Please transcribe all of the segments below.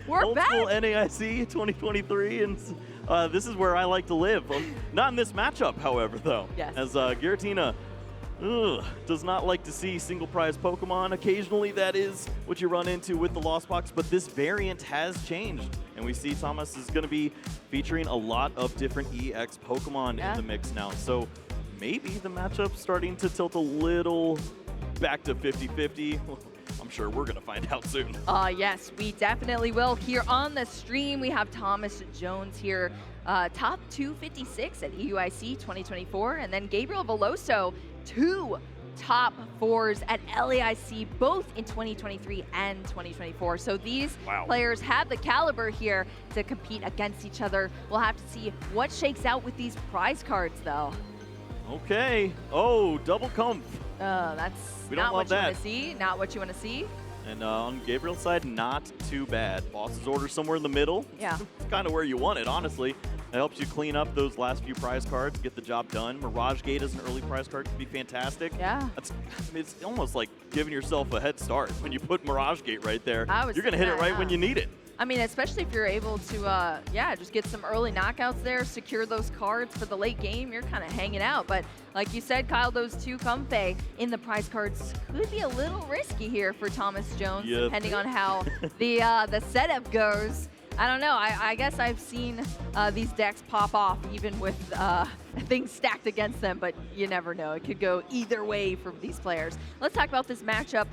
We're Old back. school NAIC 2023, and this is where I like to live. Not in this matchup, however, though. Yes. As Giratina does not like to see single prize Pokemon. Occasionally, that is what you run into with the Lost Box, but this variant has changed. And we see Thomas is going to be featuring a lot of different EX Pokemon in the mix now. So maybe the matchup's starting to tilt a little back to 50-50. I'm sure we're going to find out soon. Yes, we definitely will. Here on the stream, we have Thomas Jones here, top 256 at EUIC 2024, and then Gabriel Veloso, 2 top 4s at LAIC, both in 2023 and 2024. So these players have the caliber here to compete against each other. We'll have to see what shakes out with these prize cards, though. Okay. Oh, double comp. That's not what you want to see. Not what you want to see. And on Gabriel's side, not too bad. Boss's order somewhere in the middle. Yeah. It's kind of where you want it, honestly. It helps you clean up those last few prize cards, get the job done. Mirage Gate as an early prize card could be fantastic. Yeah. It's almost like giving yourself a head start when you put Mirage Gate right there. You're going to hit it right when you need it. I mean, especially if you're able to, just get some early knockouts there, secure those cards for the late game, you're kind of hanging out. But like you said, Kyle, those 2 Comfey in the prize cards could be a little risky here for Thomas Jones, depending on how the setup goes. I don't know. I guess I've seen these decks pop off even with things stacked against them, but you never know. It could go either way for these players. Let's talk about this matchup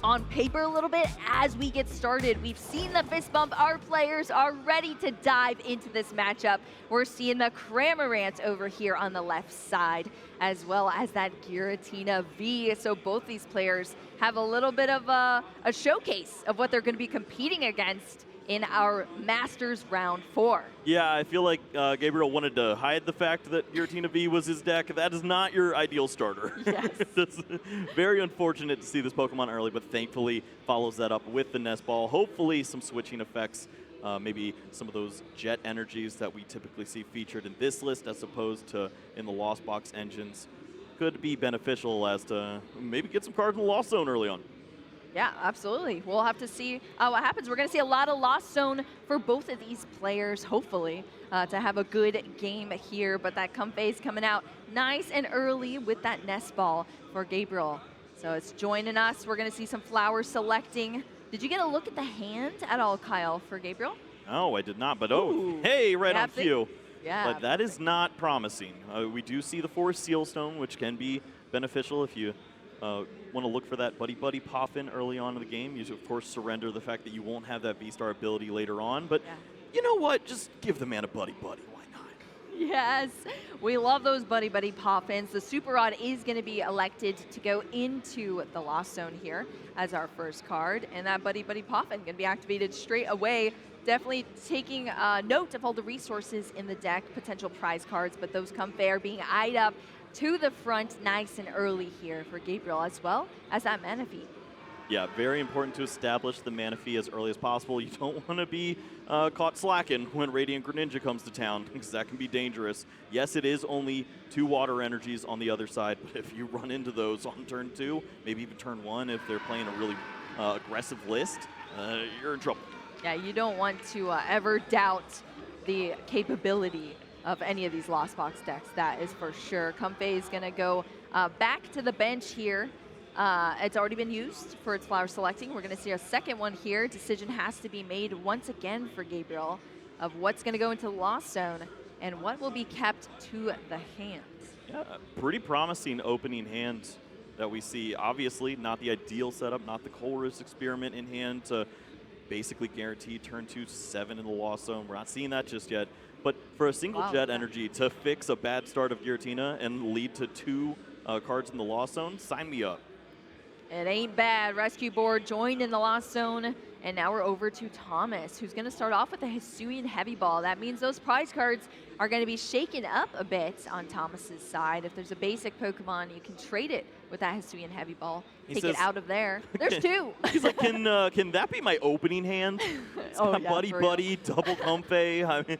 on paper a little bit as we get started. We've seen the fist bump. Our players are ready to dive into this matchup. We're seeing the Cramorant over here on the left side, as well as that Giratina V. So both these players have a little bit of a showcase of what they're going to be competing against in our Masters Round 4. Yeah, I feel like Gabriel wanted to hide the fact that Giratina V was his deck. That is not your ideal starter. Yes. It's very unfortunate to see this Pokemon early, but thankfully follows that up with the Nest Ball. Hopefully some switching effects, maybe some of those jet energies that we typically see featured in this list as opposed to in the Lost Box engines could be beneficial as to maybe get some cards in the Lost Zone early on. Yeah, absolutely. We'll have to see what happens. We're going to see a lot of Lost Zone for both of these players, hopefully, to have a good game here. But that Comfey is coming out nice and early with that Nest Ball for Gabriel. So it's joining us. We're going to see some flower selecting. Did you get a look at the hand at all, Kyle, for Gabriel? No, I did not. But hey, right on cue. Yeah. But that is not promising. We do see the Forest Seal Stone, which can be beneficial if you want to look for that buddy pop-in early on in the game. You, of course, surrender the fact that you won't have that V-Star ability later on. But you know what? Just give the man a buddy. Why not? Yes, we love those buddy pop-ins. The Super Rod is going to be elected to go into the Lost Zone here as our first card. And that buddy pop-in going to be activated straight away. Definitely taking note of all the resources in the deck, potential prize cards, but those Comfey are being eyed up to the front nice and early here for Gabriel, as well as that Manaphy. Yeah, very important to establish the Manaphy as early as possible. You don't want to be caught slacking when Radiant Greninja comes to town, because that can be dangerous. Yes, it is only 2 water energies on the other side, but if you run into those on turn 2, maybe even turn 1, if they're playing a really aggressive list, you're in trouble. Yeah, you don't want to ever doubt the capability of any of these Lost Box decks, that is for sure. Comfey is going to go back to the bench here. It's already been used for its flower selecting. We're going to see a second one here. Decision has to be made once again for Gabriel of what's going to go into the Lost Zone and what will be kept to the hands. Yeah, pretty promising opening hand that we see. Obviously, not the ideal setup, not the Colress experiment in hand to basically guarantee turn 2 7 in the Lost Zone. We're not seeing that just yet. But for a single jet energy to fix a bad start of Giratina and lead to 2 cards in the Lost Zone, sign me up. It ain't bad. Rescue board joined in the Lost Zone. And now we're over to Thomas, who's going to start off with a Hisuian Heavy Ball. That means those prize cards are going to be shaken up a bit on Thomas's side. If there's a basic Pokemon, you can trade it with that Hisuian Heavy Ball. Take it out of there. There's 2. He's like, can that be my opening hand? It's got buddy, double Comfey. I mean,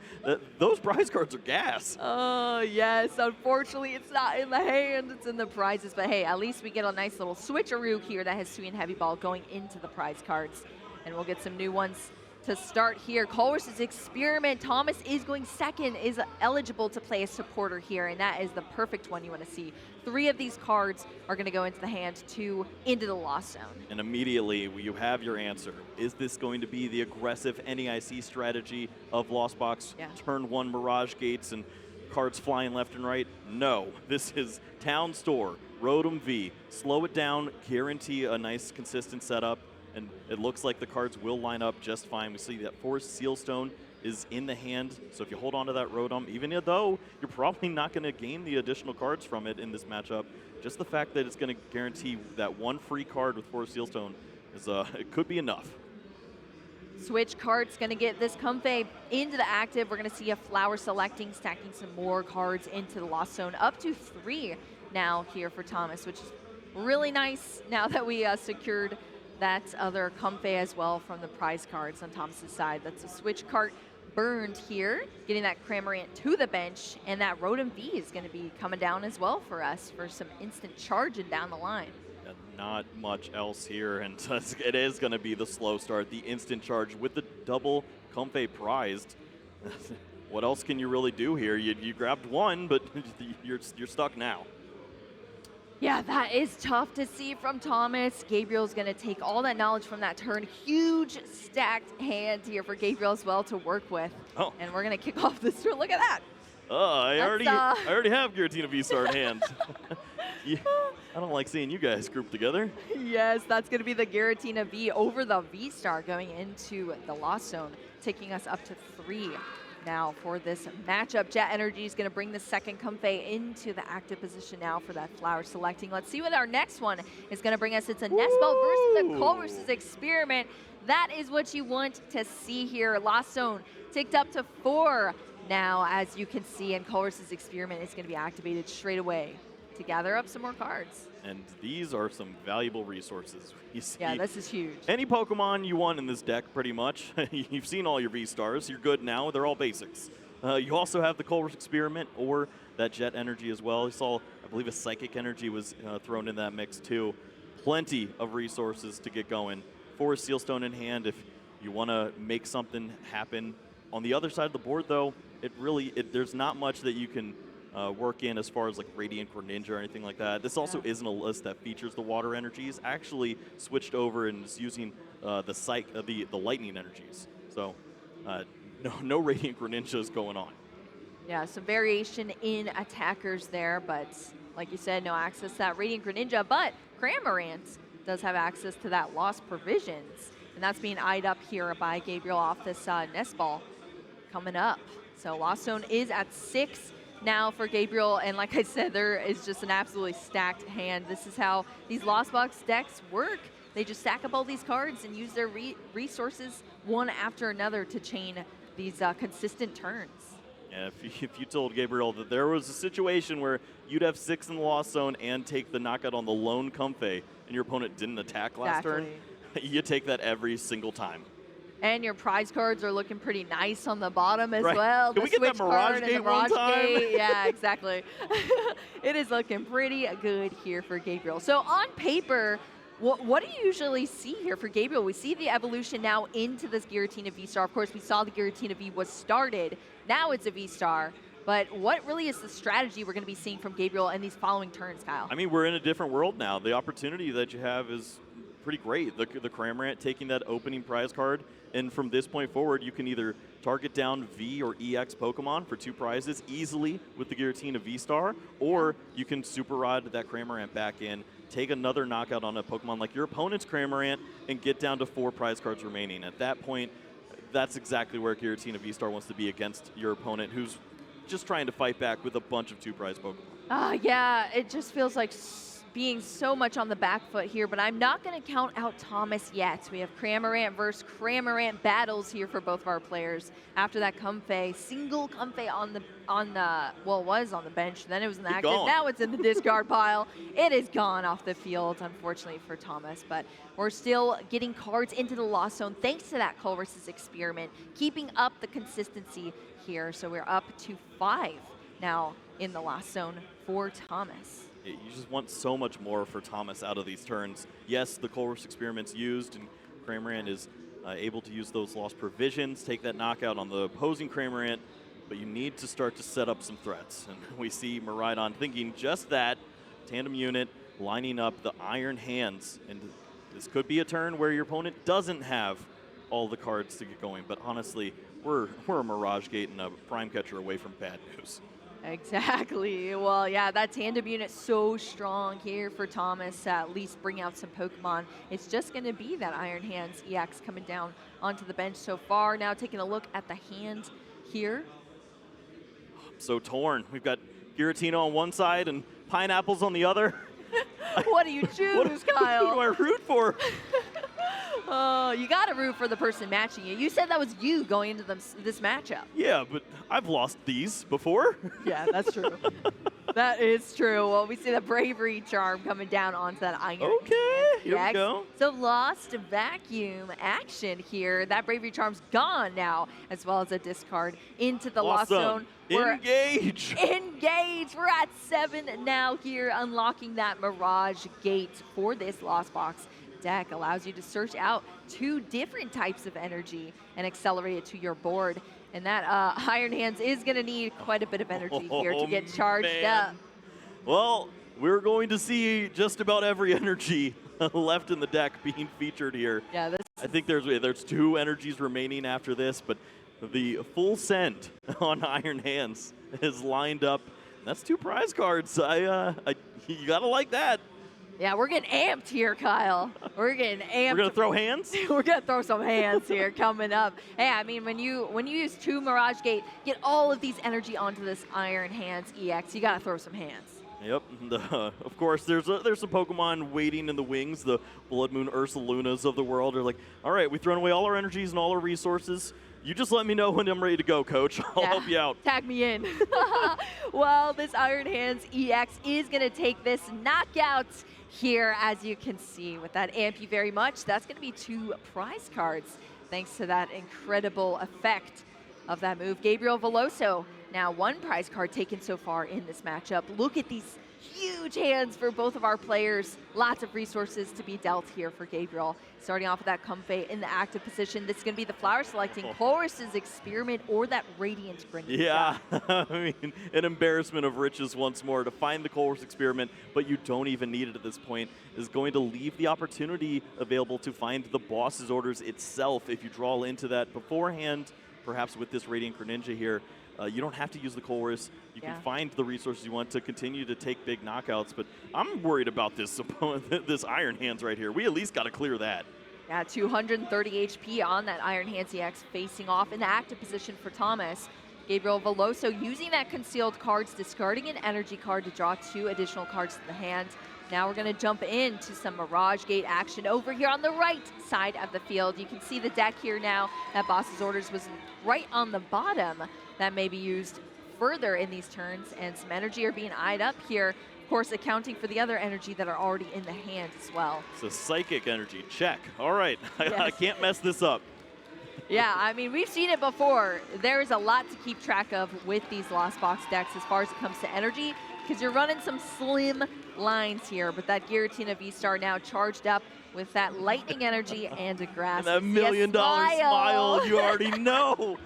those prize cards are gas. Oh, yes. Unfortunately, it's not in the hand. It's in the prizes. But hey, at least we get a nice little switcheroo here that Hisuian Heavy Ball going into the prize cards. And we'll get some new ones to start here. Colress's Experiment. Thomas is going second, is eligible to play a supporter here, and that is the perfect one you want to see. 3 of these cards are going to go into the hand, 2 into the Lost Zone. And immediately you have your answer. Is this going to be the aggressive NEIC strategy of Lost Box? Yeah. Turn 1 Mirage Gates and cards flying left and right? No. This is Town Store, Rotom V. Slow it down, guarantee a nice consistent setup, and it looks like the cards will line up just fine. We see that Forest Sealstone is in the hand, so if you hold on to that Rotom, even though you're probably not going to gain the additional cards from it in this matchup, just the fact that it's going to guarantee that 1 free card with Forest Sealstone is it could be enough. Switch cards going to get this Comfey into the active. We're going to see a Flower selecting, stacking some more cards into the Lost Zone, up to 3 now here for Thomas, which is really nice now that we secured that other Comfey as well from the prize cards on Thomas's side. That's a switch card burned here, getting that Cramorant to the bench, and that Rotom V is going to be coming down as well for us for some instant charging down the line. Not much else here, and it is going to be the slow start, the instant charge with the double Comfey prized. What else can you really do here? You grabbed 1, but you're stuck now. Yeah, that is tough to see from Thomas. Gabriel's going to take all that knowledge from that turn. Huge stacked hand here for Gabriel as well to work with. Oh. And we're going to kick off this turn. Look at that. I already have Giratina V-Star in hand. Yeah, I don't like seeing you guys grouped together. Yes, that's going to be the Giratina V over the V-Star going into the Lost Zone, taking us up to 3 now for this matchup. Jet Energy is going to bring the second Comfey into the active position now for that Flower selecting. Let's see what our next one is going to bring us. It's a Nestball versus the Colress's Experiment. That is what you want to see here. Lost Zone ticked up to 4 now, as you can see, and Colress's Experiment is going to be activated straight away to gather up some more cards. And these are some valuable resources. Yeah, this is huge. Any Pokemon you want in this deck, pretty much. You've seen all your V-Stars. You're good now. They're all basics. You also have the Colress Experiment or that Jet Energy as well. You saw, I believe, a Psychic Energy was thrown in that mix too. Plenty of resources to get going. Forest Sealstone in hand if you want to make something happen. On the other side of the board, though, there's not much that you can work in as far as like Radiant Greninja or anything like that. This also isn't a list that features the water energies. Actually switched over and is using the lightning energies. So no Radiant Greninjas going on. Yeah, some variation in attackers there, but like you said, no access to that Radiant Greninja, but Cramorant does have access to that Lost Provisions, and that's being eyed up here by Gabriel off this Nest Ball coming up. So Lost Zone is at 6 now for Gabriel, and like I said, there is just an absolutely stacked hand. This is how these Lost Box decks work. They just stack up all these cards and use their resources one after another to chain these consistent turns. Yeah, if you told Gabriel that there was a situation where you'd have 6 in the Lost Zone and take the knockout on the lone Comfey and your opponent didn't attack last turn, you take that every single time. And your prize cards are looking pretty nice on the bottom as well. Can we get that Mirage Gate one time? Yeah, exactly. It is looking pretty good here for Gabriel. So on paper, what do you usually see here for Gabriel? We see the evolution now into this Giratina V-Star. Of course, we saw the Giratina V was started. Now it's a V-Star. But what really is the strategy we're going to be seeing from Gabriel in these following turns, Kyle? I mean, we're in a different world now. The opportunity that you have is pretty great. The Cramorant taking that opening prize card, and from this point forward, you can either target down V or EX Pokemon for 2 prizes easily with the Giratina V-Star, or you can Super Rod that Cramorant back in, take another knockout on a Pokemon like your opponent's Cramorant, and get down to 4 prize cards remaining. At that point, that's exactly where Giratina V-Star wants to be against your opponent, who's just trying to fight back with a bunch of 2 prize Pokemon. Yeah, it just feels like being so much on the back foot here, but I'm not going to count out Thomas yet. We have Cramorant versus Cramorant battles here for both of our players. After that Comfey, single Comfey was on the bench, then it was in the active, now it's in the discard pile. It is gone off the field, unfortunately for Thomas, but we're still getting cards into the Lost Zone thanks to that Colress's Experiment, keeping up the consistency here. So we're up to 5 now in the Lost Zone for Thomas. You just want so much more for Thomas out of these turns. Yes, the Colress Experiment's used, and Cramorant is able to use those lost provisions, take that knockout on the opposing Cramorant, but you need to start to set up some threats. And we see Miraidon thinking just that, tandem unit, lining up the Iron Hands. And this could be a turn where your opponent doesn't have all the cards to get going, but honestly, we're a Mirage Gate and a Prime Catcher away from bad news. Exactly. Well, yeah, that tandem unit's so strong here for Thomas to at least bring out some Pokemon. It's just going to be that Iron Hands EX coming down onto the bench so far. Now taking a look at the hand here. So torn. We've got Giratina on one side and Pineapples on the other. What do you choose, Kyle? Who do I root for? Oh, you got to root for the person matching you. You said that was you going into this matchup. Yeah, but I've lost these before. Yeah, that's true. That is true. Well, we see the Bravery Charm coming down onto that Iron Okay, here we go. So lost vacuum action here. That Bravery Charm's gone now, as well as a discard into the Lost Zone. Engage! Engage! We're at 7 now here, unlocking that Mirage Gate for this Lost Box deck. Allows you to search out 2 different types of energy and accelerate it to your board. And that Iron Hands is going to need quite a bit of energy here to get charged up. Well, we're going to see just about every energy left in the deck being featured here. Yeah, I think there's 2 energies remaining after this, but the full send on Iron Hands is lined up. That's 2 prize cards. You gotta like that. Yeah, we're getting amped here, Kyle. We're getting amped. We're gonna throw hands? We're gonna throw some hands here coming up. Hey, I mean, when you use 2 Mirage Gate, get all of these energy onto this Iron Hands EX, you gotta throw some hands. Yep. Of course, there's some Pokemon waiting in the wings. The Blood Moon Ursalunas of the world are like, all right, we've thrown away all our energies and all our resources. You just let me know when I'm ready to go, Coach. I'll help you out. Tag me in. Well, this Iron Hands EX is going to take this knockout here, as you can see. With that amp you very much, that's going to be 2 prize cards, thanks to that incredible effect of that move. Gabriel Veloso, now 1 prize card taken so far in this matchup. Look at these huge hands for both of our players. Lots of resources to be dealt here for Gabriel. Starting off with that Comfey in the active position. This is going to be the flower selecting Chorus's Experiment or that Radiant Greninja. Yeah, I mean, an embarrassment of riches once more to find the Chorus Experiment, but you don't even need it at this point, is going to leave the opportunity available to find the boss's orders itself if you draw into that beforehand. Perhaps with this Radiant Greninja here, you don't have to use the Chorus. You can find the resources you want to continue to take big knockouts, but I'm worried about this this Iron Hands right here. We at least got to clear that. Yeah, 230 HP on that Iron Hands EX facing off in the active position for Thomas. Gabriel Veloso using that concealed cards, discarding an energy card to draw 2 additional cards to the hand. Now we're going to jump into some Mirage Gate action over here on the right side of the field. You can see the deck here now. That Boss's Orders was right on the bottom. That may be used further in these turns, and some energy are being eyed up here. Of course, accounting for the other energy that are already in the hand as well. So Psychic Energy, check. All right, Yes. I can't mess this up. Yeah, I mean, we've seen it before. There is a lot to keep track of with these Lost Box decks as far as it comes to energy, because you're running some slim lines here. But that Giratina V-Star now charged up with that lightning energy and a grass. And that $1 million smile, you already know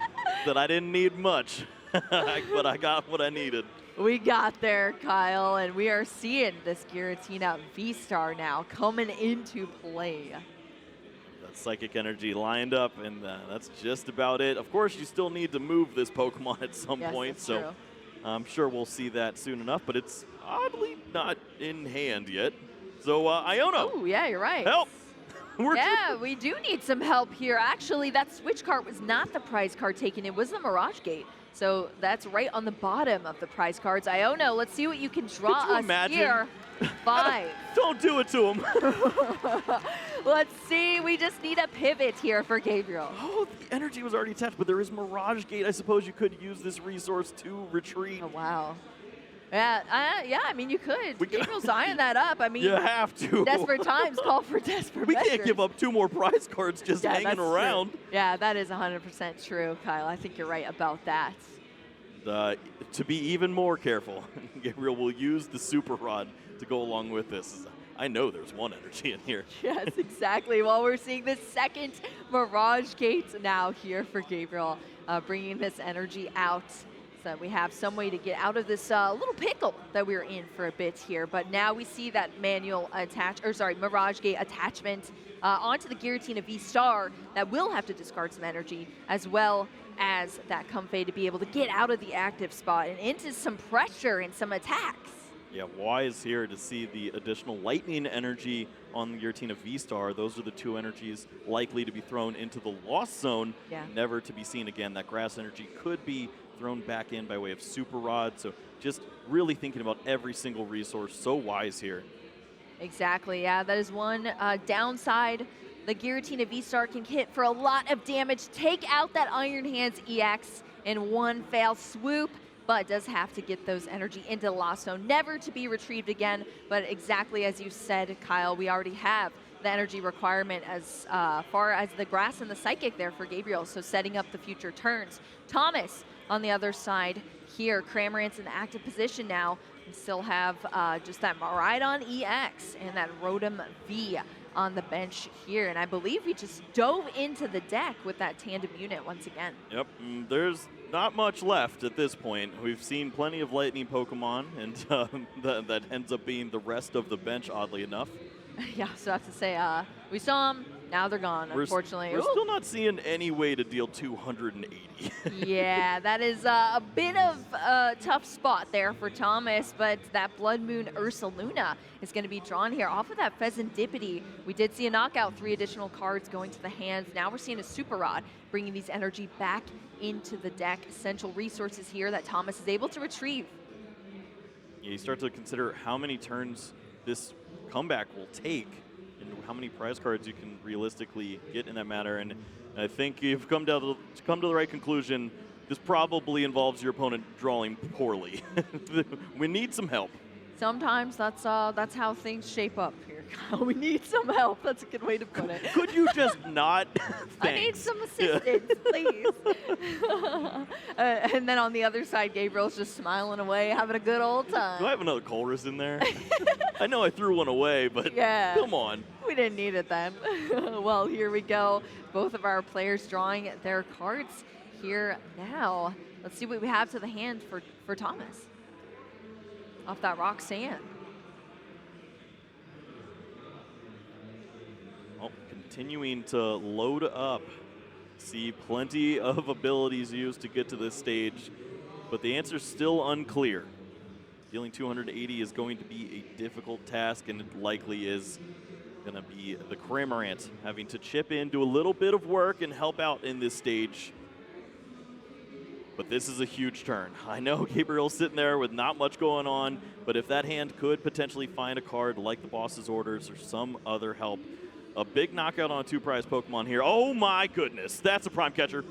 that I didn't need much, but I got what I needed. We got there, Kyle, and we are seeing this Giratina V-Star now coming into play. That Psychic Energy lined up, and that's just about it. Of course, you still need to move this Pokemon at some point, that's so true. I'm sure we'll see that soon enough, but it's oddly not in hand yet. So, Iono. Oh, yeah, you're right. Help! We do need some help here. Actually, that switch card was not the prize card taken. It was the Mirage Gate. So that's right on the bottom of the prize cards. Iono, let's see what you can draw Could you us imagine? here. 5. Don't do it to him. Let's see. We just need a pivot here for Gabriel. Oh, the energy was already attached, but there is Mirage Gate. I suppose you could use this resource to retreat. Oh, wow. Yeah, I mean, you could. We Gabriel's eyeing that up. I mean, you have to. Desperate times call for desperate We measures. can't give up 2 more prize cards just hanging that's around. True. Yeah, that is 100% true, Kyle. I think you're right about that. To be even more careful, Gabriel will use the Super Rod to go along with this. I know there's one energy in here. Yes, exactly. Well, we're seeing the second Mirage Gates now here for Gabriel, bringing this energy out. So we have some way to get out of this little pickle that we were in for a bit here. But now we see that Mirage Gate attachment onto the Giratina V-Star that will have to discard some energy, as well as that Comfey to be able to get out of the active spot and into some pressure and some attacks. Yeah, wise here to see the additional lightning energy on the Giratina V-Star. Those are the two energies likely to be thrown into the lost zone, never to be seen again. That grass energy could be thrown back in by way of Super Rod. So just really thinking about every single resource. So wise here. Exactly, yeah, that is one downside. The Giratina V-Star can hit for a lot of damage, take out that Iron Hands EX in one fell swoop, but does have to get those energy into the lost zone, never to be retrieved again. But exactly as you said, Kyle, we already have the energy requirement as far as the grass and the psychic there for Gabriel, so setting up the future turns. Thomas on the other side here, Cramorant's in active position now. We still have just that Maridon EX and that Rotom V on the bench here. And I believe we just dove into the deck with that tandem unit once again. Yep, there's not much left at this point. We've seen plenty of lightning Pokemon, and that ends up being the rest of the bench, oddly enough. Yeah, so I have to say, we saw them, now they're gone, unfortunately. We're still not seeing any way to deal 280. Yeah, that is a bit of a tough spot there for Thomas, but that Blood Moon Ursaluna is going to be drawn here off of that Pheasantipity. We did see a knockout, 3 additional cards going to the hands. Now we're seeing a Super Rod bringing these energy back into the deck. Essential resources here that Thomas is able to retrieve. Yeah, you start to consider how many turns this comeback will take and how many prize cards you can realistically get in that matter. And I think you've come to the right conclusion. This probably involves your opponent drawing poorly. We need some help. Sometimes that's how things shape up here, Kyle. We need some help. That's a good way to put it. Could you just not? I need some assistance, please. And then on the other side, Gabriel's just smiling away, having a good old time. Do I have another Colress in there? I know I threw one away, but yeah, come on. We didn't need it then. Well, here we go. Both of our players drawing their cards here now. Let's see what we have to the hand for Thomas. Off that Roxanne. Well, continuing to load up. See plenty of abilities used to get to this stage, but the answer's still unclear. Dealing 280 is going to be a difficult task, and it likely is going to be the Cramorant having to chip in, do a little bit of work, and help out in this stage. But this is a huge turn. I know Gabriel's sitting there with not much going on, but if that hand could potentially find a card like the Boss's Orders or some other help, a big knockout on a 2-prize Pokemon here. Oh my goodness, that's a Prime Catcher.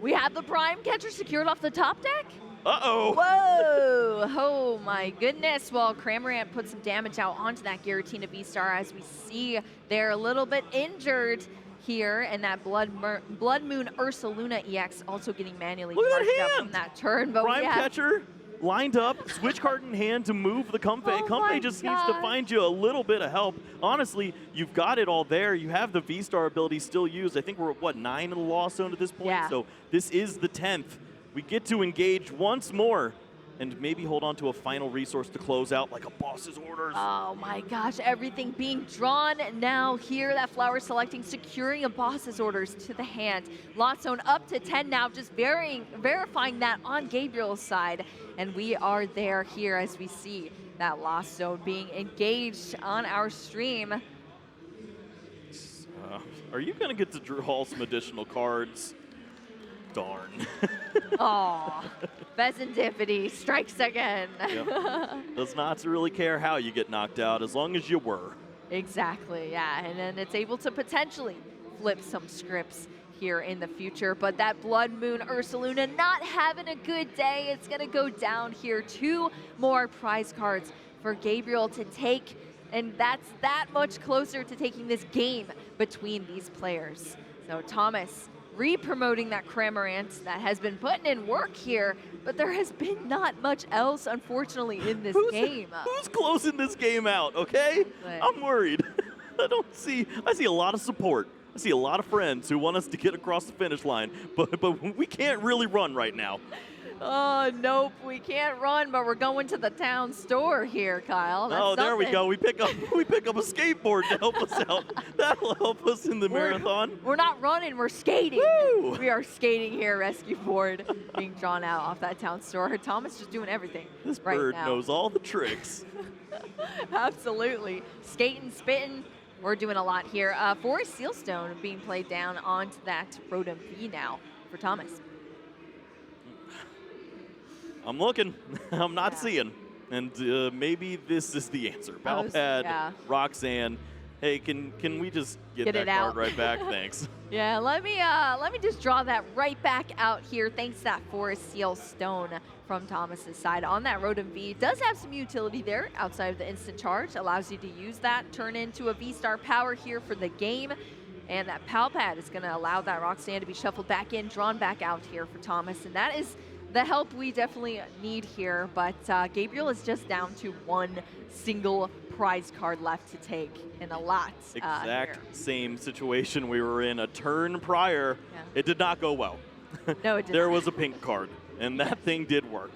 We have the Prime Catcher secured off the top deck? Uh-oh. Whoa, oh my goodness. Well, Cramorant put some damage out onto that Giratina V-Star, as we see they're a little bit injured here, and that Blood Moon Ursaluna EX also getting manually charged up from that turn. But Prime Catcher lined up, switch card in hand to move the Comfey. Comfey just needs to find you a little bit of help. Honestly, you've got it all there. You have the V-Star ability still used. I think we're at, what, 9 in the Lost Zone at this point? Yeah. So this is the 10th. We get to engage once more and maybe hold on to a final resource to close out, like a Boss's Orders. Oh my gosh, everything being drawn now here. That Flower selecting, securing a Boss's Orders to the hand. Lost Zone up to 10 now, just verifying that on Gabriel's side. And we are there here as we see that Lost Zone being engaged on our stream. Are you going to get to draw some additional cards? Darn. Aw, Pheasantipity strikes again. Yep. Does not really care how you get knocked out, as long as you were. Exactly, yeah, and then it's able to potentially flip some scripts here in the future. But that Blood Moon Ursaluna not having a good day. It's going to go down here. 2 more prize cards for Gabriel to take, and that's that much closer to taking this game between these players. So Thomas re-promoting that Cramorant that has been putting in work here, but there has been not much else, unfortunately, in this game. Who's closing this game out, okay? I'm worried. I see a lot of support. I see a lot of friends who want us to get across the finish line, but we can't really run right now. Oh, nope, we can't run, but we're going to the town store here, Kyle. That's there we something. go. We pick up a skateboard to help us out. That'll help us in the marathon. We're not running, we're skating. Woo! We are skating here, rescue board being drawn out off that town store. Thomas just doing everything This right bird now. knows all the tricks. Absolutely. Skating, spitting. We're doing a lot here. Forest Sealstone being played down onto that Rotom V now for Thomas. I'm looking. I'm not seeing. And maybe this is the answer. Palpad, Roxanne. Hey, can we just get that card right back? Thanks. Yeah, let me just draw that right back out here. Thanks to that Forest Seal Stone from Thomas's side on that Rotom V. Does have some utility there outside of the instant charge. Allows you to use that, turn into a V-Star power here for the game. And that Palpad is going to allow that Roxanne to be shuffled back in, drawn back out here for Thomas. And that is the help we definitely need here, but Gabriel is just down to one single prize card left to take, and a lot. Same situation we were in a turn prior. Yeah. It did not go well. No, it did There not. was a pink card, and that thing did work.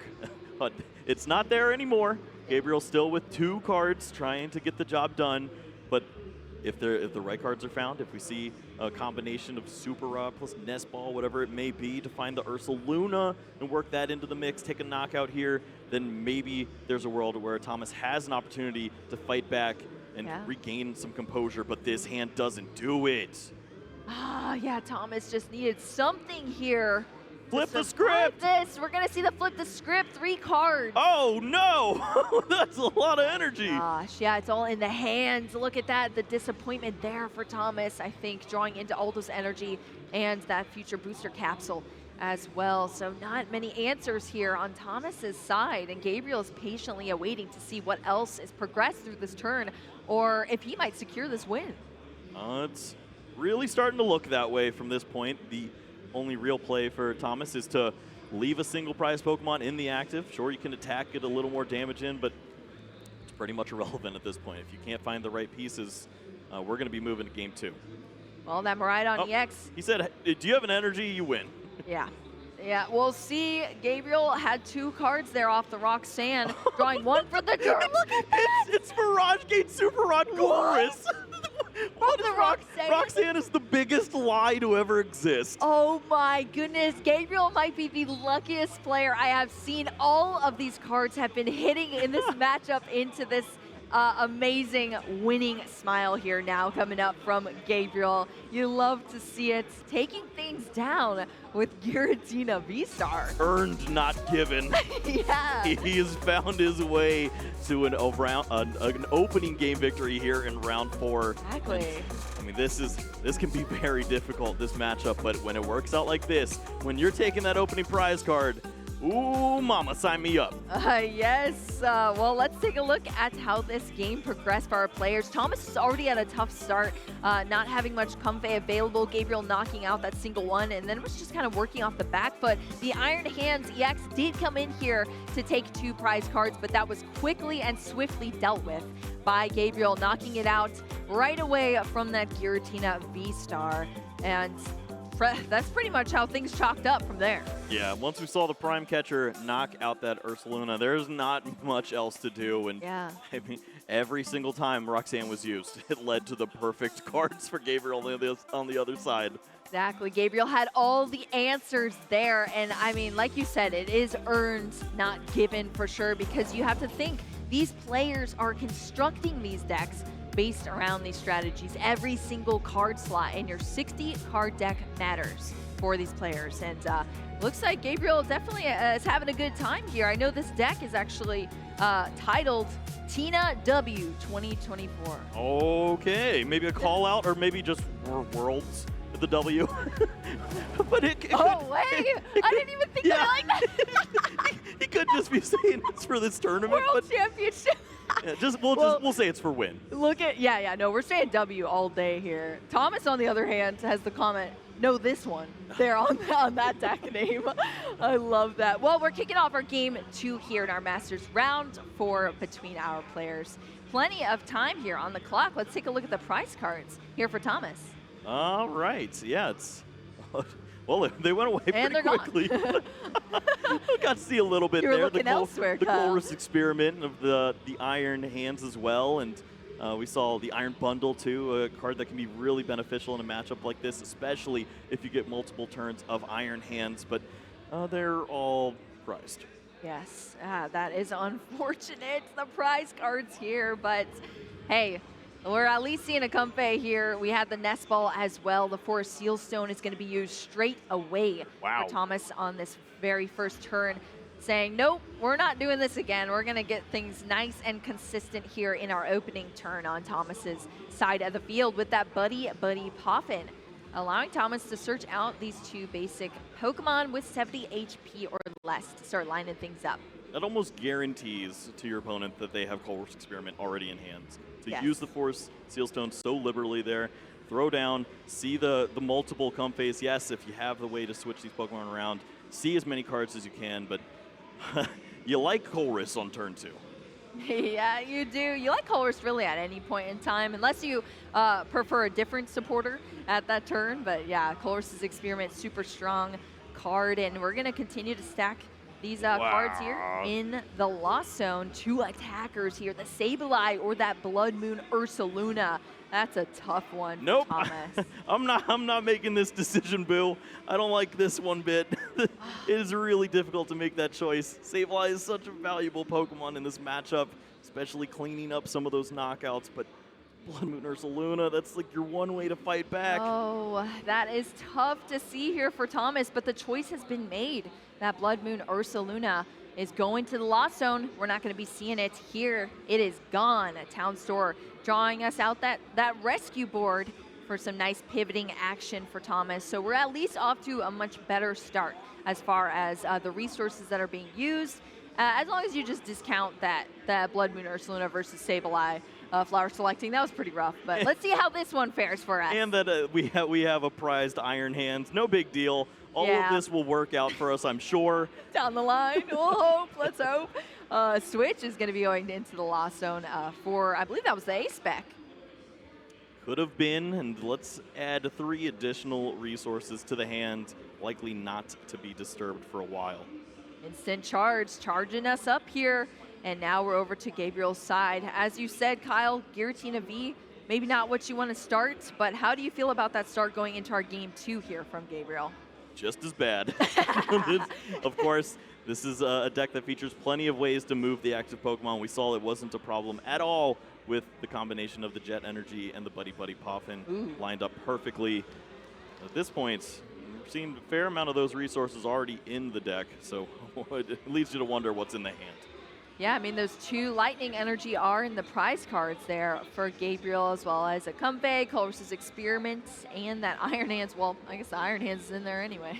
But it's not there anymore. Gabriel's still with 2 cards trying to get the job done, but if the right cards are found, if we see a combination of Super Rod plus Nest Ball, whatever it may be, to find the Ursaluna and work that into the mix, take a knockout here, then maybe there's a world where Thomas has an opportunity to fight back and regain some composure, but this hand doesn't do it. Yeah, Thomas just needed something here. Flip the script! We're going to see the flip the script, 3 cards. Oh, no! That's a lot of energy. Gosh, yeah, it's all in the hands. Look at that, the disappointment there for Thomas, I think, drawing into Aldo's energy and that future booster capsule as well. So not many answers here on Thomas's side, and Gabriel is patiently awaiting to see what else is progressed through this turn, or if he might secure this win. It's really starting to look that way from this point. The only real play for Thomas is to leave a single prize Pokemon in the active. Sure, you can attack, get a little more damage in, but it's pretty much irrelevant at this point. If you can't find the right pieces, we're going to be moving to game 2. Well, that Miraidon EX. He said, do you have an energy? You win. Yeah, we'll see. Gabriel had 2 cards there off the Roxanne, drawing 1 for the turn. Look at that! It's Mirage Gate Super Rod Chorus. What is Roxanne is the biggest lie to ever exist. Oh my goodness, Gabriel might be the luckiest player I have seen. All of these cards have been hitting in this matchup into this amazing winning smile here now coming up from Gabriel. You love to see it, taking things down with Giratina V-Star. Earned, not given. Yeah. He has found his way to an opening game victory here in round 4. Exactly. And, I mean, this can be very difficult, this matchup, but when it works out like this, when you're taking that opening prize card, ooh, mama, sign me up. Yes. Well, let's take a look at how this game progressed for our players. Thomas is already at a tough start, not having much Comfey available. Gabriel knocking out that single one, and then it was just kind of working off the back foot. The Iron Hands EX did come in here to take 2 prize cards, but that was quickly and swiftly dealt with by Gabriel, knocking it out right away from that Giratina V-Star. And that's pretty much how things chalked up from there. Yeah, once we saw the Prime Catcher knock out that Ursaluna, there's not much else to do. And yeah. I mean, every single time Roxanne was used, it led to the perfect cards for Gabriel on the other side. Exactly. Gabriel had all the answers there. And I mean, like you said, it is earned, not given for sure, because you have to think these players are constructing these decks based around these strategies. Every single card slot in your 60 card deck matters for these players. And looks like Gabriel definitely is having a good time here. I know this deck is actually titled Tina W 2024. Okay, maybe a call out or maybe just Worlds with the W. But it oh, wait, I didn't even think of it like that. He could just be saying it's for this tournament. World Championship. Yeah, we'll say it's for win. Look at, no, we're saying W all day here. Thomas, on the other hand, has the comment, know this one. They're on that deck name. I love that. Well, we're kicking off our game 2 here in our Masters round 4 between our players. Plenty of time here on the clock. Let's take a look at the prize cards here for Thomas. All right. Yeah, it's... Well, they went away and pretty quickly. I got to see a little bit you were there. Looking elsewhere, the Kyle. Colress experiment of the Iron Hands as well. And we saw the Iron Bundle, too, a card that can be really beneficial in a matchup like this, especially if you get multiple turns of Iron Hands. But they're all prized. Yes, that is unfortunate, the prize cards here, but hey, we're at least seeing a Comfey here. We had the Nest Ball as well. The Forest Seal Stone is going to be used straight away for Thomas on this very first turn, saying, nope, we're not doing this again. We're going to get things nice and consistent here in our opening turn on Thomas's side of the field with that Buddy Poffin, allowing Thomas to search out these 2 basic Pokemon with 70 HP or less to start lining things up. That almost guarantees to your opponent that they have Colress Experiment already in hand. So yes. Use the Force Sealstone so liberally there. Throw down, see the multiple Comfeys. Yes, if you have the way to switch these Pokemon around, see as many cards as you can, but you like Colress on turn 2. Yeah, you do. You like Colress really at any point in time, unless you prefer a different supporter at that turn. But yeah, Colress's Experiment, super strong card, and we're going to continue to stack these cards here in the Lost Zone. 2 attackers here, the Sableye or that Blood Moon Ursaluna. That's a tough one, nope. Thomas. I'm not making this decision, Boo. I don't like this one bit. It is really difficult to make that choice. Sableye is such a valuable Pokemon in this matchup, especially cleaning up some of those knockouts, but Blood Moon Ursaluna, that's like your one way to fight back. Oh, that is tough to see here for Thomas, but the choice has been made. That Blood Moon Ursaluna is going to the Lost Zone. We're not going to be seeing it here. It is gone. A Town Store drawing us out that rescue board for some nice pivoting action for Thomas. So we're at least off to a much better start as far as the resources that are being used. As long as you just discount that Blood Moon Ursaluna versus Sableye flower selecting, that was pretty rough. But let's see how this one fares for us. And that we have a prized Iron Hands. No big deal. All of this will work out for us, I'm sure. Down the line, we'll hope. Let's hope. Switch is going to be going into the Lost Zone for, I believe that was the A-Spec. Could have been, and let's add 3 additional resources to the hand, likely not to be disturbed for a while. Instant charge, charging us up here. And now we're over to Gabriel's side. As you said, Kyle, Giratina V, maybe not what you want to start, but how do you feel about that start going into our game 2 here from Gabriel? Just as bad. Of course, this is a deck that features plenty of ways to move the active Pokemon. We saw it wasn't a problem at all with the combination of the Jet Energy and the Buddy Poffin lined up perfectly. At this point, we've seen a fair amount of those resources already in the deck, so it leads you to wonder what's in the hand. Yeah, I mean, those 2 Lightning Energy are in the prize cards there for Gabriel, as well as a Comfey, Colress's Experiment, and that Iron Hands. Well, I guess the Iron Hands is in there anyway.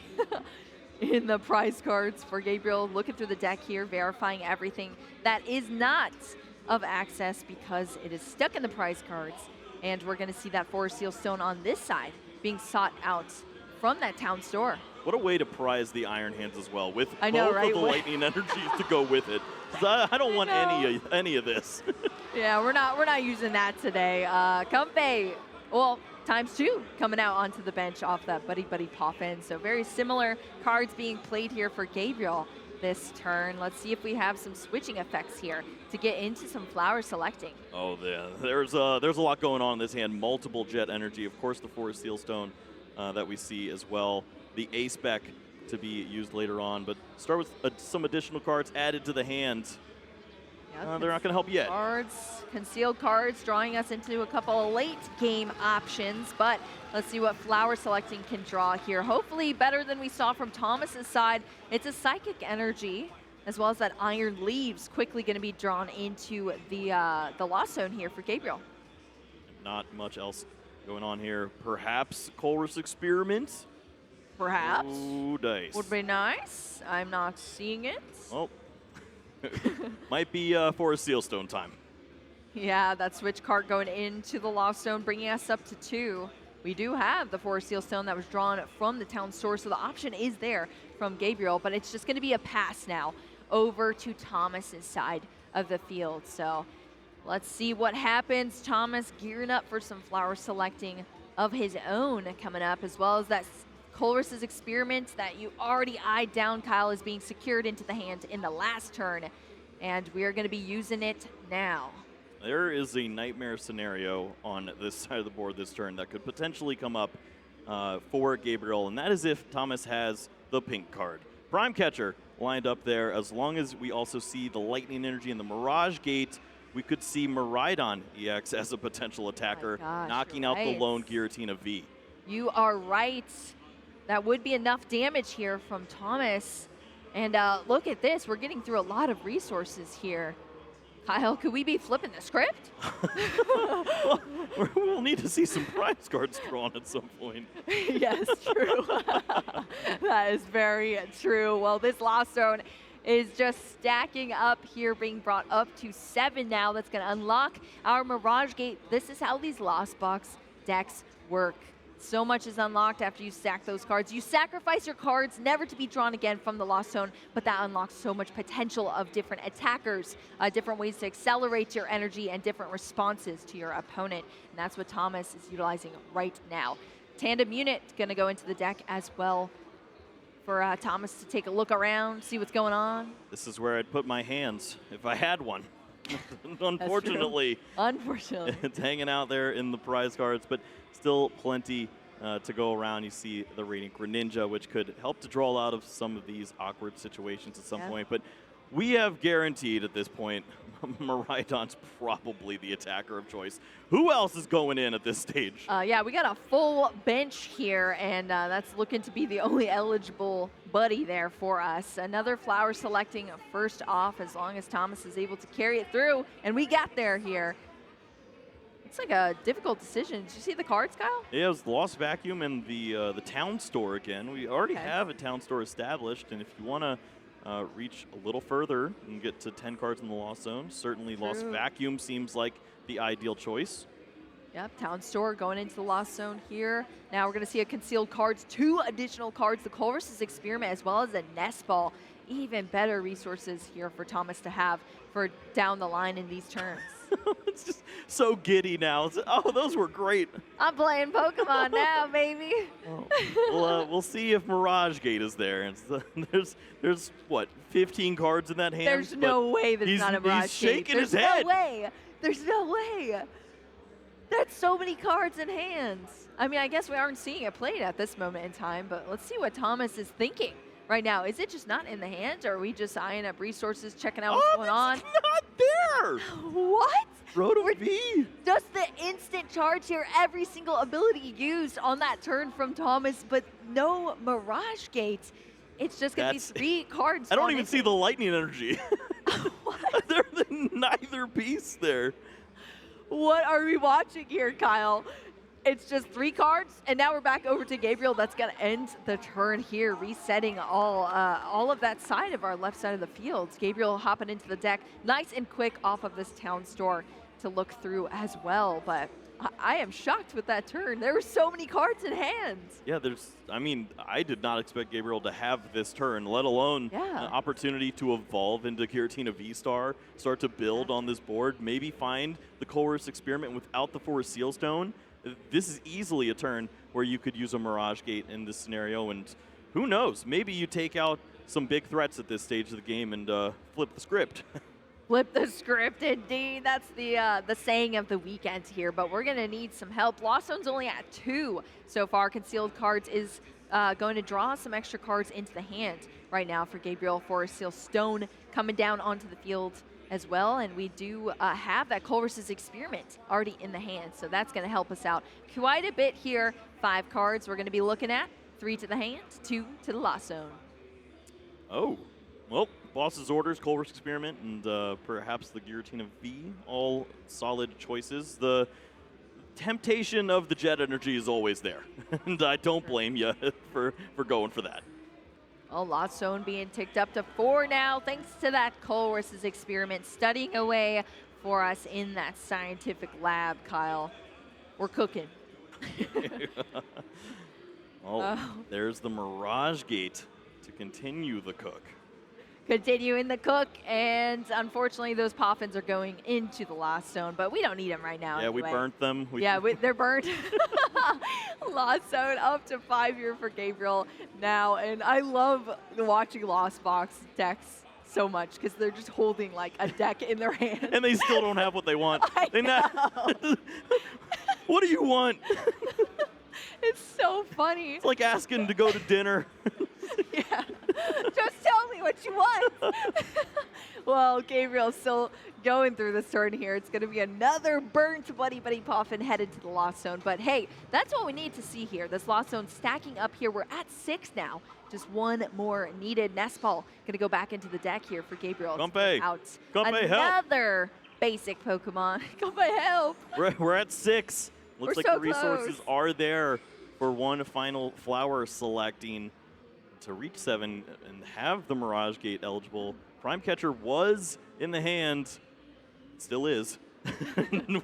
In the prize cards for Gabriel, looking through the deck here, verifying everything that is not of access because it is stuck in the prize cards. And we're going to see that Forest Seal Stone on this side being sought out from that Town Store. What a way to prize the Iron Hands as well, with I know, both right? of the Lightning Energies to go with it. I don't want any of this. Yeah, we're not using that today. Comfey, well, ×2 coming out onto the bench off that Buddy Poffin. So very similar cards being played here for Gabriel this turn. Let's see if we have some switching effects here to get into some flower selecting. Oh, yeah. There's a lot going on in this hand. Multiple Jet Energy, of course, the Forest Seal Stone that we see as well. The A-Spec to be used later on, but start with some additional cards added to the hand. Yep, they're not going to help yet. Concealed cards, drawing us into a couple of late game options, but let's see what flower selecting can draw here. Hopefully better than we saw from Thomas's side. It's a Psychic Energy, as well as that Iron Leaves quickly going to be drawn into the Lost Zone here for Gabriel. Not much else going on here. Perhaps Colress Experiment. Perhaps. Ooh, dice. Would be nice. I'm not seeing it. Well, might be Forest Sealstone time. Yeah, that switch card going into the Lost Zone, bringing us up to 2. we do have the Forest Seal Stone that was drawn from the town store, so the option is there from Gabriel, but it's just going to be a pass now over to Thomas's side of the field. So let's see what happens. Thomas gearing up for some flower selecting of his own coming up, as well as that Colress's Experiment that you already eyed down, Kyle, is being secured into the hand in the last turn, and we are going to be using it now. There is a nightmare scenario on this side of the board this turn that could potentially come up for Gabriel, and that is if Thomas has the pink card. Prime Catcher lined up there. As long as we also see the Lightning Energy and the Mirage Gate, we could see Miraidon EX as a potential attacker, knocking out the lone Giratina V. You are right. That would be enough damage here from Thomas. And look at this. We're getting through a lot of resources here. Kyle, could we be flipping the script? Well, we'll need to see some prize cards drawn at some point. Yes, true. That is very true. Well, this Lost Zone is just stacking up here, being brought up to 7 now. That's going to unlock our Mirage Gate. This is how these Lost Box decks work. So much is unlocked after you stack those cards. You sacrifice your cards, never to be drawn again from the Lost Zone, but that unlocks so much potential of different attackers, different ways to accelerate your energy, and different responses to your opponent. And that's what Thomas is utilizing right now. Tandem Unit going to go into the deck as well for Thomas to take a look around, see what's going on. This is where I'd put my hands if I had one. Unfortunately, it's hanging out there in the prize cards, but still plenty to go around. You see the Radiant Greninja, which could help to draw out of some of these awkward situations at some point. But we have guaranteed at this point, Miraidon's probably the attacker of choice. Who else is going in at this stage? Yeah, we got a full bench here, and that's looking to be the only eligible buddy there for us. Another flower selecting first off, as long as Thomas is able to carry it through, and we got there here. It's like a difficult decision. Did you see the cards, Kyle? Yeah, it was Lost Vacuum and the town store again. We already have a town store established, and if you want to reach a little further and get to 10 cards in the Lost Zone, certainly Lost Vacuum seems like the ideal choice. Yep, Town Store going into the Lost Zone here. Now we're going to see a concealed cards, 2 additional cards, the Colress's Experiment, as well as a Nest Ball. Even better resources here for Thomas to have for down the line in these turns. It's just so giddy now. Oh, those were great. I'm playing Pokemon now, baby. Well, we'll see if Mirage Gate is there. There's what, 15 cards in that hand? There's no way that's not a Mirage Gate. He's shaking his head. There's no way. There's no way. That's so many cards in hands. I mean, I guess we aren't seeing it played at this moment in time, but let's see what Thomas is thinking right now. Is it just not in the hands, or are we just eyeing up resources, checking out what's going on? It's not there! What? Rotom V! Just the instant charge here, every single ability used on that turn from Thomas, but no Mirage Gate. It's just going to be 3 cards. I don't even see the Lightning Energy. What? There's neither piece there. What are we watching here, Kyle? It's just 3 cards, and now we're back over to Gabriel. That's going to end the turn here, resetting all of that side of our left side of the field. Gabriel hopping into the deck, nice and quick off of this town store to look through as well. But I am shocked with that turn. There were so many cards in hand. Yeah, I did not expect Gabriel to have this turn, let alone an opportunity to evolve into Giratina V-Star, start to build on this board, maybe find the Colress Experiment without the Forest Seal Stone. This is easily a turn where you could use a Mirage Gate in this scenario, and who knows, maybe you take out some big threats at this stage of the game and flip the script. Flip the script, indeed. That's the saying of the weekend here, but we're going to need some help. Lost Zone's only at 2 so far. Concealed Cards is going to draw some extra cards into the hand right now for Gabriel. Forest Seal Stone coming down onto the field as well, and we do have that Colress's Experiment already in the hand, so that's going to help us out quite a bit here. 5 cards we're going to be looking at, 3 to the hand, 2 to the Lost Zone. Oh, well, boss's orders, Colress Experiment, and perhaps the Giratina V, all solid choices. The temptation of the Jet Energy is always there, and I don't blame you for going for that. Well, Lost Zone being ticked up to 4 now, thanks to that Colress's Experiment studying away for us in that scientific lab, Kyle. We're cooking. Oh, there's the Mirage Gate to continue the cook. Continuing the cook, and unfortunately those Poffins are going into the lost zone, but we don't need them right now. Yeah, anyway. we burnt them. They're burnt. Lost zone up to 5 here for Gabriel now, and I love watching Lost Box decks so much because they're just holding like a deck in their hand. And they still don't have what they want. I know. What do you want? It's so funny. It's like asking to go to dinner. Yeah. Just tell me what you want. Well, Gabriel's still going through this turn here. It's going to be another burnt Buddy Poffin headed to the Lost Zone. But hey, that's what we need to see here. This Lost Zone stacking up here. We're at 6 now. Just one more needed. Nestball going to go back into the deck here for Gabriel. Gunpei. Out Gunpei, another basic Pokemon. Gunpei, help. We're at 6. Looks like so the resources close. are there for one final flower selecting to reach 7 and have the Mirage Gate eligible. Prime Catcher was in the hand, still is.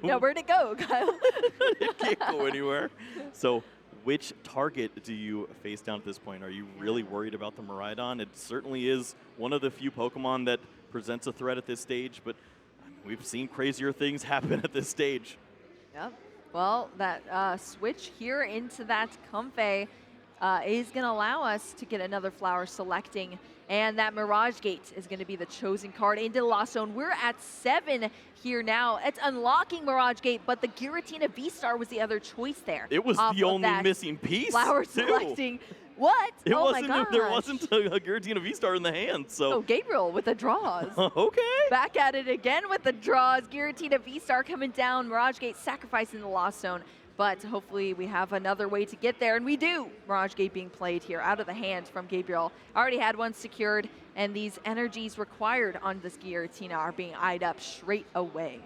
Now, where'd it go, Kyle? It can't go anywhere. So which target do you face down at this point? Are you really worried about the Miraidon? It certainly is one of the few Pokemon that presents a threat at this stage, but we've seen crazier things happen at this stage. Yep. Well, that switch here into that Comfey is going to allow us to get another flower selecting, and that Mirage Gate is going to be the chosen card into the Lost Zone. We're at 7 here now. It's unlocking Mirage Gate, but the Giratina V-Star was the other choice there. It was the only missing piece. Flower too. selecting. What? My gosh. There wasn't a Giratina V-Star in the hand, so. Oh, Gabriel with the draws. Okay. Back at it again with the draws. Giratina V-Star coming down. Mirage Gate sacrificing the Lost Zone. But hopefully we have another way to get there, and we do. Mirage Gate being played here out of the hand from Gabriel. Already had one secured, and these energies required on this Giratina are being eyed up straight away.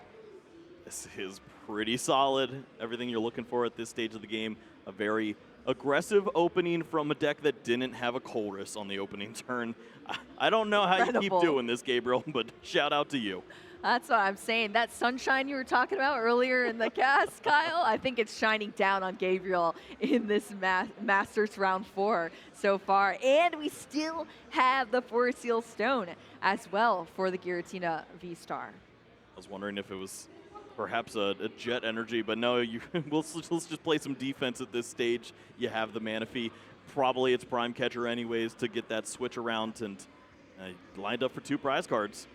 This is pretty solid. Everything you're looking for at this stage of the game. A very aggressive opening from a deck that didn't have a Colress on the opening turn. I don't know how you keep doing this, Gabriel, but shout out to you. That's what I'm saying. That sunshine you were talking about earlier in the cast, Kyle, I think it's shining down on Gabriel in this Masters Round 4 so far. And we still have the Forest Seal Stone as well for the Giratina V-Star. I was wondering if it was perhaps a Jet Energy, but no, let's just play some defense at this stage. You have the Manaphy. Probably it's Prime Catcher anyways to get that switch around, and lined up for 2 prize cards.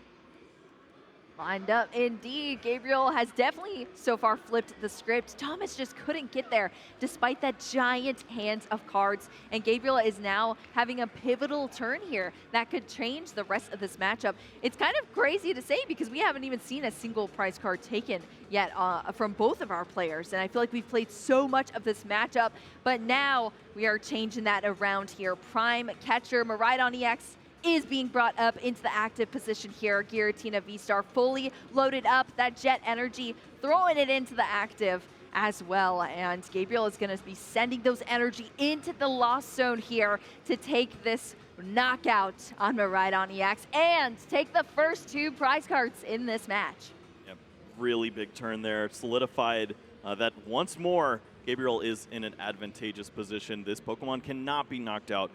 Lined up indeed. Gabriel has definitely so far flipped the script. Thomas just couldn't get there despite that giant hand of cards. And Gabriel is now having a pivotal turn here that could change the rest of this matchup. It's kind of crazy to say because we haven't even seen a single prize card taken yet from both of our players. And I feel like we've played so much of this matchup, but now we are changing that around here. Prime Catcher, Miraidon EX, is being brought up into the active position here. Giratina V-Star fully loaded up. That Jet Energy throwing it into the active as well. And Gabriel is going to be sending those energy into the Lost Zone here to take this knockout on Miraidon EX and take the first 2 prize cards in this match. Yep, really big turn there. Solidified that once more, Gabriel is in an advantageous position. This Pokemon cannot be knocked out.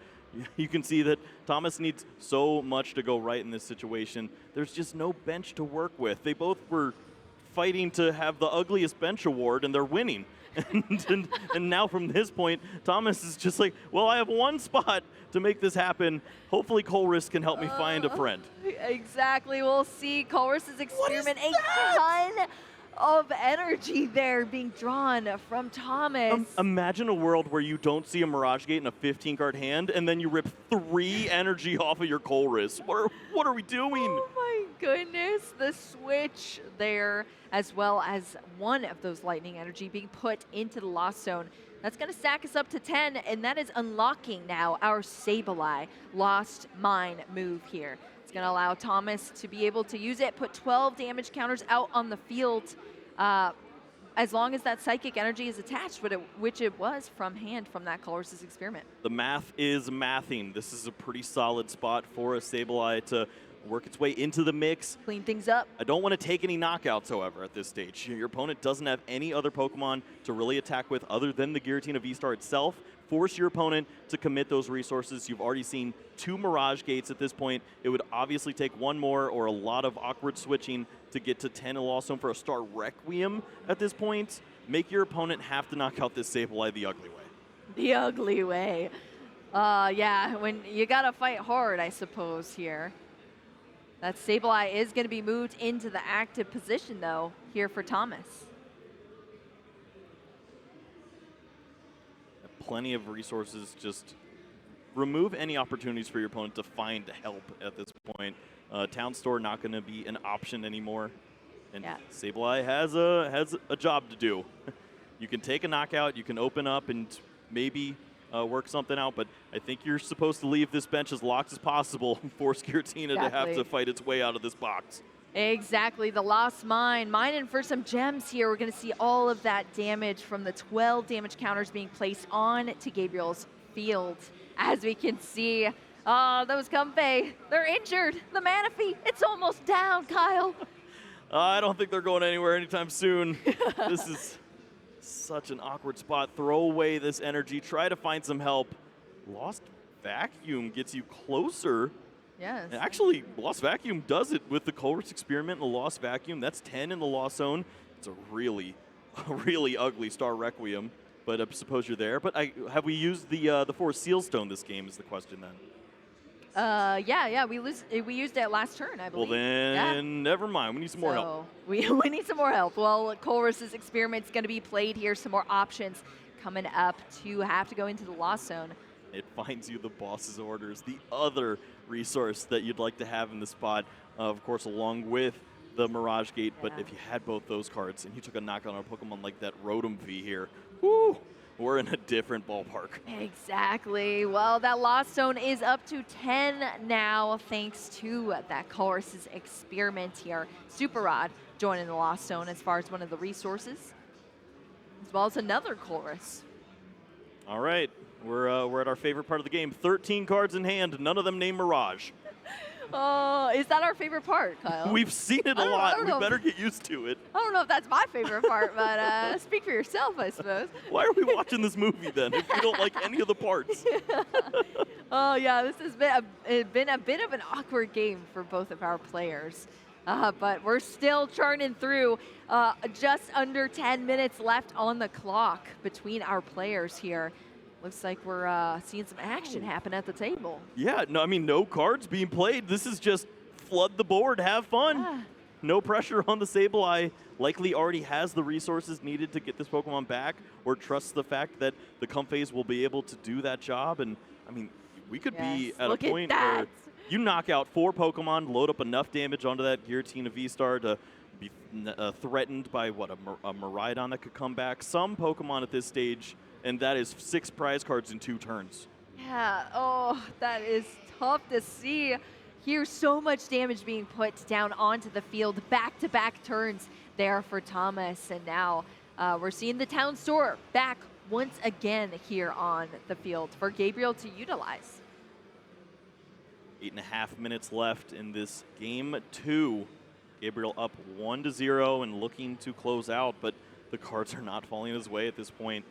You can see that Thomas needs so much to go right in this situation. There's just no bench to work with. They both were fighting to have the ugliest bench award, and they're winning. And now from this point, Thomas is just like, well, I have one spot to make this happen. Hopefully Colress can help me find a friend. Exactly. We'll see Colress's experiment. A ton of energy there being drawn from Thomas. Imagine a world where you don't see a Mirage Gate in a 15-card hand, and then you rip 3 energy off of your Colress. What are we doing? Oh my goodness, the switch there, as well as one of those lightning energy being put into the Lost Zone. That's going to stack us up to 10, and that is unlocking now our Sableye Lost Mine move here. It's going to allow Thomas to be able to use it, put 12 damage counters out on the field. as long as that psychic energy is attached, which it was from hand from that Colress's experiment. The math is mathing. This is a pretty solid spot for a Sableye to work its way into the mix. Clean things up. I don't want to take any knockouts, however, at this stage. Your opponent doesn't have any other Pokemon to really attack with other than the Giratina V-Star itself. Force your opponent to commit those resources. You've already seen 2 Mirage Gates at this point. It would obviously take 1 more or a lot of awkward switching to get to 10 in Lost Zone for a Star Requiem at this point. Make your opponent have to knock out this Sableye the ugly way. The ugly way. Yeah, when you got to fight hard, I suppose, here. That Sableye is going to be moved into the active position, though, here for Thomas. Plenty of resources. Just remove any opportunities for your opponent to find help at this point. Town Store not going to be an option anymore. And yeah. Sableye has a job to do. You can take a knockout, you can open up and maybe work something out, but I think you're supposed to leave this bench as locked as possible and force Giratina to have to fight its way out of this box. Exactly, the Lost Mine. Mining for some gems here. We're going to see all of that damage from the 12 damage counters being placed on to Gabriel's field. As we can see, those Comfey, they're injured. The Manaphy, it's almost down, Kyle. I don't think they're going anywhere anytime soon. This is such an awkward spot. Throw away this energy. Try to find some help. Lost Vacuum gets you closer. Yes. And actually, Lost Vacuum does it with the Colress experiment and the Lost Vacuum. That's 10 in the Lost Zone. It's a really ugly Star Requiem, but I suppose you're there. But have we used the 4 Seal Stone this game is the question then. Yeah, we used it last turn, I believe. Well, then never mind. We need some more help. We need some more help. Well, Colress's experiment's going to be played here. Some more options coming up to have to go into the Lost Zone. It finds you the boss's orders, the other resource that you'd like to have in the spot, of course, along with the Mirage Gate. But if you had both those cards and you took a knockout on a Pokemon like that Rotom V here, whoo, we're in a different ballpark. Exactly. Well, that Lost Zone is up to 10 now, thanks to that Colress's experiment here. Super Rod joining the Lost Zone as far as one of the resources, as well as another Colress. All right. We're at our favorite part of the game. 13 cards in hand, none of them named Mirage. Oh, is that our favorite part, Kyle? We've seen it a lot. We better get used to it. I don't know if that's my favorite part, but speak for yourself, I suppose. Why are we watching this movie then if we don't like any of the parts? Oh, yeah, this has been a bit of an awkward game for both of our players. But we're still churning through. Just under 10 minutes left on the clock between our players here. Looks like we're seeing some action happen at the table. Yeah, no, I mean, no cards being played. This is just flood the board, have fun. Yeah. No pressure on the Sableye. Likely already has the resources needed to get this Pokemon back, or trusts the fact that the Comfeys will be able to do that job. And, I mean, we could be at a point where you knock out 4 Pokemon, load up enough damage onto that Giratina V-Star to be threatened by, what, a Miraidon that could come back. Some Pokemon at this stage, and that is 6 prize cards in 2 turns. Yeah, oh, that is tough to see. Here's so much damage being put down onto the field. Back-to-back turns there for Thomas. And now we're seeing the Town Store back once again here on the field for Gabriel to utilize. 8.5 minutes left in this game 2. Gabriel up 1-0 and looking to close out, but the cards are not falling his way at this point.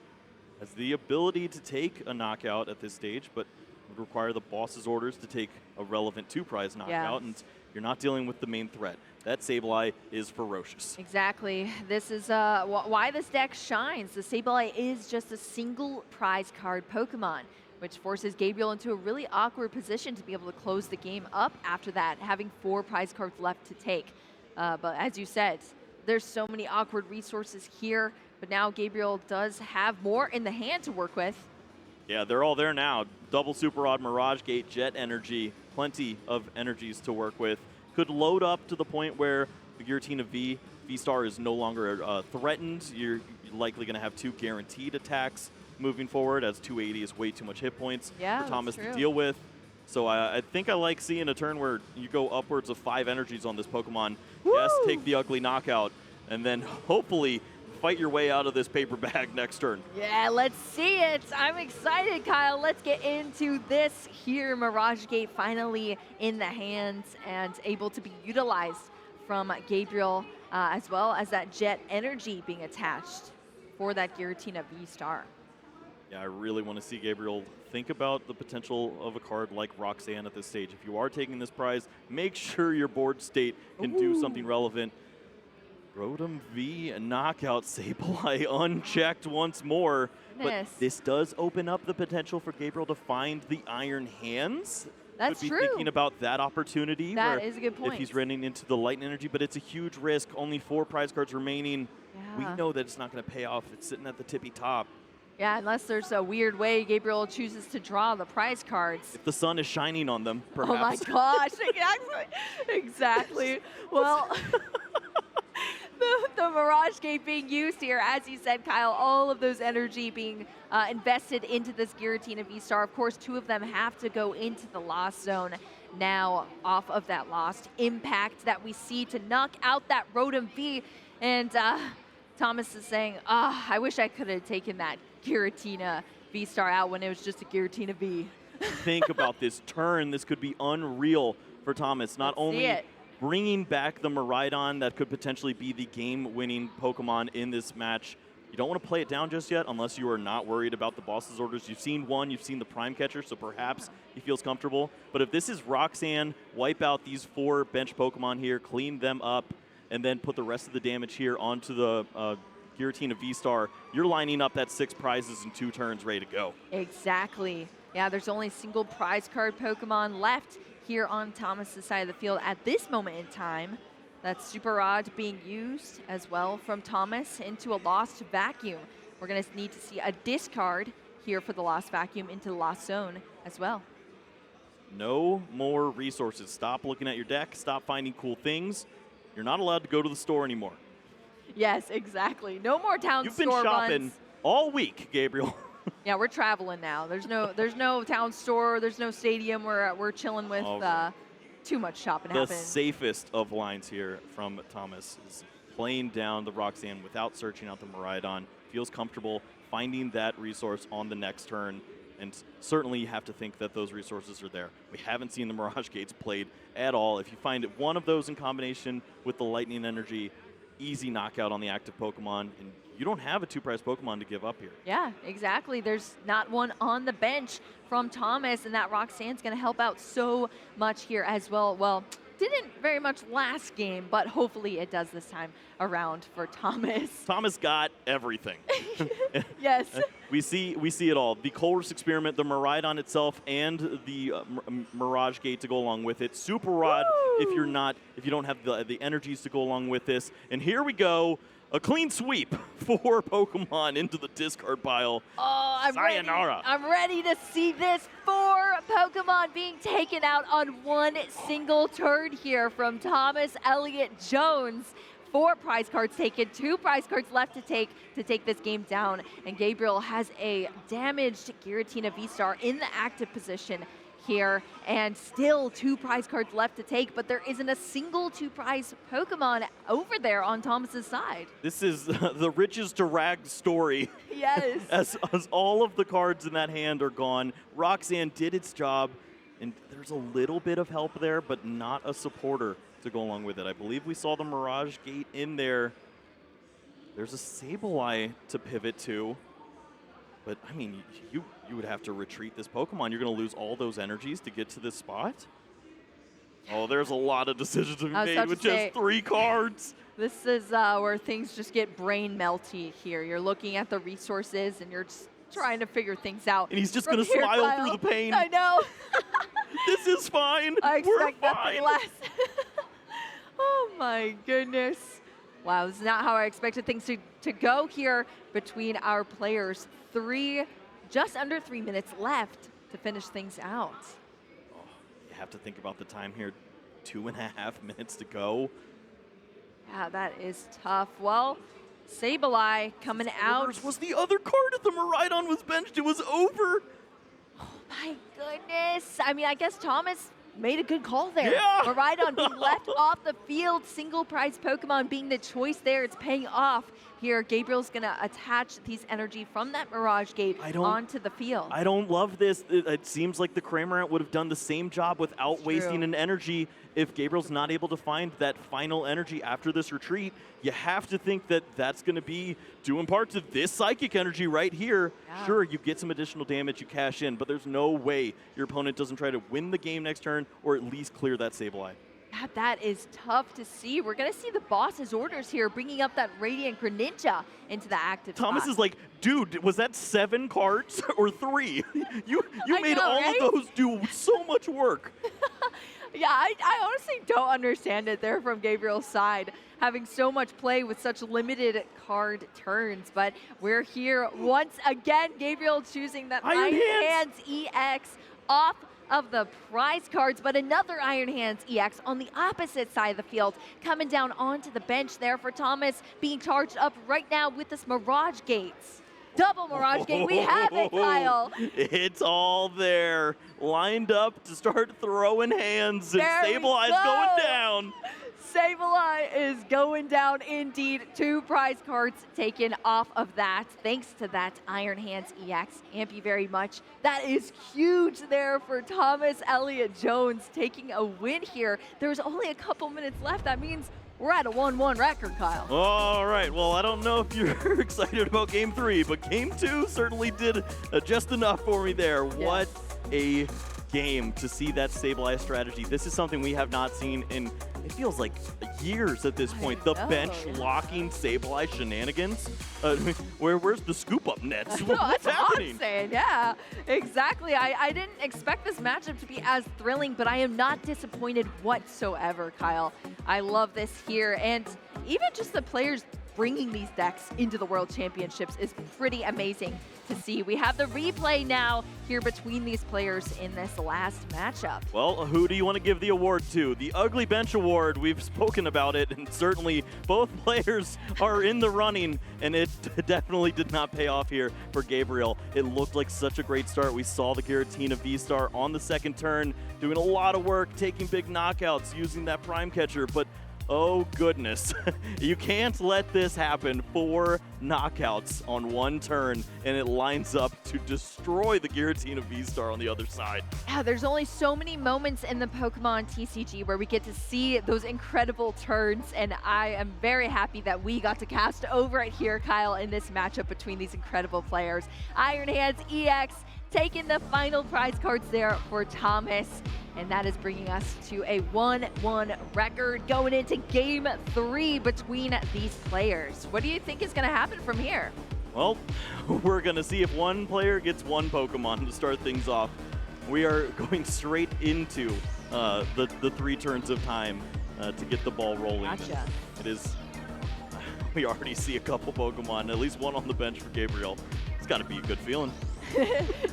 Has the ability to take a knockout at this stage, but would require the boss's orders to take a relevant 2-prize knockout, and you're not dealing with the main threat. That Sableye is ferocious. Exactly. This is why this deck shines. The Sableye is just a single prize card Pokemon, which forces Gabriel into a really awkward position to be able to close the game up after that, having 4 prize cards left to take. But as you said, there's so many awkward resources here. But now Gabriel does have more in the hand to work with. Yeah, they're all there now. Double Super Rod, Mirage Gate, Jet Energy, plenty of energies to work with. Could load up to the point where the Giratina V-Star is no longer threatened. You're likely going to have 2 guaranteed attacks moving forward, as 280 is way too much hit points for Thomas to deal with. So I think I like seeing a turn where you go upwards of 5 energies on this Pokemon. Woo! Yes, take the ugly knockout, and then hopefully fight your way out of this paper bag next turn. Yeah, let's see it. I'm excited, Kyle. Let's get into this here. Mirage Gate finally in the hands and able to be utilized from Gabriel, as well as that Jet Energy being attached for that Giratina V-Star. Yeah, I really want to see Gabriel think about the potential of a card like Roxanne at this stage. If you are taking this prize, make sure your board state can do something relevant. Rotom V, a knockout, Sableye unchecked once more. But this does open up the potential for Gabriel to find the Iron Hands. That's Could be true. Thinking about that opportunity. That is a good point. If he's running into the Lightning Energy, but it's a huge risk. Only 4 prize cards remaining. We know that it's not going to pay off. It's sitting at the tippy top. Yeah, unless there's a weird way Gabriel chooses to draw the prize cards. If the sun is shining on them, perhaps. Oh my gosh, exactly. Well, the Mirage Gate being used here, as you said, Kyle, all of those energy being invested into this Giratina V-Star. Of course, 2 of them have to go into the Lost Zone now off of that Lost Impact that we see to knock out that Rotom V. And Thomas is saying, I wish I could have taken that Giratina V-Star out when it was just a Giratina V. Think about this turn. This could be unreal for Thomas. Not only bringing back the Miraidon that could potentially be the game-winning Pokemon in this match. You don't want to play it down just yet unless you are not worried about the boss's orders. You've seen one, you've seen the Prime Catcher, so perhaps he feels comfortable. But if this is Roxanne, wipe out these 4 bench Pokemon here, clean them up, and then put the rest of the damage here onto the Giratina V-Star, you're lining up that 6 prizes in 2 turns ready to go. Exactly. Yeah, there's only a single prize card Pokemon left here on Thomas's side of the field at this moment in time. That's Super Rod being used as well from Thomas into a Lost Vacuum. We're going to need to see a discard here for the Lost Vacuum into the Lost Zone as well. No more resources. Stop looking at your deck. Stop finding cool things. You're not allowed to go to the store anymore. Yes, exactly. No more town store You've been shopping runs. all week, Gabriel. Yeah, we're traveling now. There's no town store. There's no stadium. We're chilling with too much shopping happening. The safest of lines here from Thomas is playing down the Roxanne without searching out the Miraidon. Feels comfortable finding that resource on the next turn. And certainly you have to think that those resources are there. We haven't seen the Mirage Gates played at all. If you find one of those in combination with the Lightning Energy, easy knockout on the active Pokemon, and you don't have a 2-prize Pokemon to give up here. Yeah, exactly. There's not one on the bench from Thomas, and that Roxanne's going to help out so much here as well. Well, didn't very much last game, but hopefully it does this time around for Thomas. Thomas got everything. Yes. We see it all. The Colress experiment, the Miraidon itself, and the Mirage Gate to go along with it. Super Rod if you don't have the energies to go along with this. And here we go. A clean sweep for Pokemon into the discard pile. Oh, Sayonara. I'm ready to see this. 4 Pokemon being taken out on one single turn here from Thomas Elliott Jones. 4 prize cards taken, 2 prize cards left to take this game down. And Gabriel has a damaged Giratina V-Star in the active position here, and still 2 prize cards left to take, but there isn't a single 2-prize Pokemon over there on Thomas's side. This is the riches to rags story. Yes. as all of the cards in that hand are gone. Roxanne did its job, and there's a little bit of help there, but not a supporter to go along with it. I believe we saw the Mirage Gate in there. There's a Sableye to pivot to. But, I mean, you would have to retreat this Pokemon. You're going to lose all those energies to get to this spot? Oh, there's a lot of decisions to be made with just 3 cards. This is where things just get brain melty here. You're looking at the resources, and you're just trying to figure things out. And he's just going to smile through the pain. I know. This is fine. I expect We're nothing fine. less. Oh, my goodness. Wow, this is not how I expected things to go here between our players. Just under 3 minutes left to finish things out. Oh, you have to think about the time here. 2.5 minutes to go. Yeah, that is tough. Well, Sableye coming out. Was the other card if the Miraidon was benched? It was over. Oh my goodness. I mean, I guess Thomas made a good call there. Yeah. Miraidon being left off the field, single prize Pokemon being the choice there. It's paying off here. Gabriel's going to attach these energy from that Mirage Gate onto the field. I don't love this. It seems like the Cramorant would have done the same job without wasting an energy. If Gabriel's not able to find that final energy after this retreat, you have to think that that's going to be due in part to this Psychic energy right here. Yeah. Sure, you get some additional damage, you cash in, but there's no way your opponent doesn't try to win the game next turn or at least clear that Sableye. Yeah, that is tough to see. We're going to see the boss's orders here, bringing up that Radiant Greninja into the active Thomas spot. is like, dude, was that 7 cards or 3? You made know, all right? of those do so much work. Yeah, I honestly don't understand it there from Gabriel's side, having so much play with such limited card turns. But we're here once again. Gabriel choosing that Iron Hands EX off of the prize cards, but another Iron Hands EX on the opposite side of the field, coming down onto the bench there for Thomas, being charged up right now with this Mirage Gates. Double Mirage Gate, we have it, Kyle. It's all there, lined up to start throwing hands, and There we Sableye's go. going down. Sableye is going down indeed. 2 prize cards taken off of that, thanks to that Iron Hands EX. Thank you very much. That is huge there for Thomas Elliott Jones taking a win here. There's only a couple minutes left. That means we're at a 1-1 record, Kyle. All right, well, I don't know if you're excited about Game 3, but Game 2 certainly did just enough for me there. Yes. What a game to see that Sableye strategy. This is something we have not seen in, it feels like, years at this point. The bench locking Sableye shenanigans. Where's the scoop up nets? No, What's that's happening? what I'm saying. Yeah, exactly. I didn't expect this matchup to be as thrilling, but I am not disappointed whatsoever, Kyle. I love this here, and even just the players bringing these decks into the World Championships is pretty amazing to see. We have the replay now here between these players in this last matchup. Well, who do you want to give the award to? The Ugly Bench Award, we've spoken about it, and certainly both players are in the running, and it definitely did not pay off here for Gabriel. It looked like such a great start. We saw the Giratina V-Star on the second turn, doing a lot of work, taking big knockouts, using that Prime Catcher, but oh goodness, you can't let this happen. 4 knockouts on one turn, and it lines up to destroy the Giratina V-Star on the other side. Yeah, there's only so many moments in the Pokemon TCG where we get to see those incredible turns, and I am very happy that we got to cast over it here, Kyle, in this matchup between these incredible players. Iron Hands EX taking the final prize cards there for Thomas. And that is bringing us to a 1-1 record going into Game 3 between these players. What do you think is going to happen from here? Well, we're going to see if one player gets one Pokemon to start things off. We are going straight into the 3 turns of time to get the ball rolling. Gotcha. It is, we already see a couple Pokemon, at least one on the bench for Gabriel. It's got to be a good feeling.